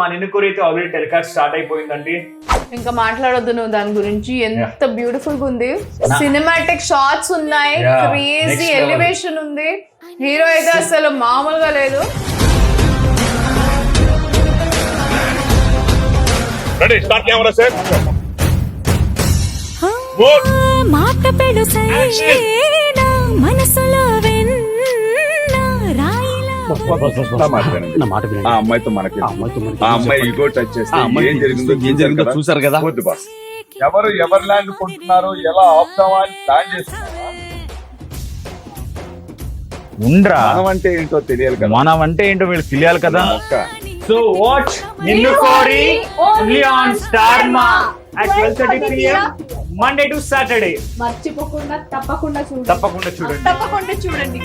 మా నిన్నుకూరి అయితే already telecast start అయిపోయిందండి. ఇంకా మాట్లాడొద్దు నువ్వు దాని గురించి. ఎంత బ్యూటిఫుల్ గా ఉంది, సినిమాటిక్ షాట్స్ ఉన్నాయి, క్రేజీ ఎలివేషన్ ఉంది, హీరో అయితే అసలు మామూలుగా లేదు. రెడీ స్టార్ట్ కెమెరా సెట్ మాట పెడు సైనా మనసులో ఆ అమ్మాయితో మనకి ఆ అమ్మాయి ఇగో టచ్ చేస్తే ఏం జరిగిందో చూసారు కదా. వద్దు బాస్, ఎవరు ల్యాండ్ కొంటున్నారు, ఎలా ఆపుతామా అని ప్లాన్ చేస్తున్నారా? ఉండ్రా, మనం అంటే ఏంటో తెలియాలి కదా. మనం అంటే ఏంటో వీళ్ళకి తెలియాలి కదా. So watch Ninnu Kori only on star మా at 12:30 PM Monday to Saturday. మర్చిపోకుండా తప్పకుండా చూడండి. తప్పకుండా చూడండి. తప్పకుండా చూడండి.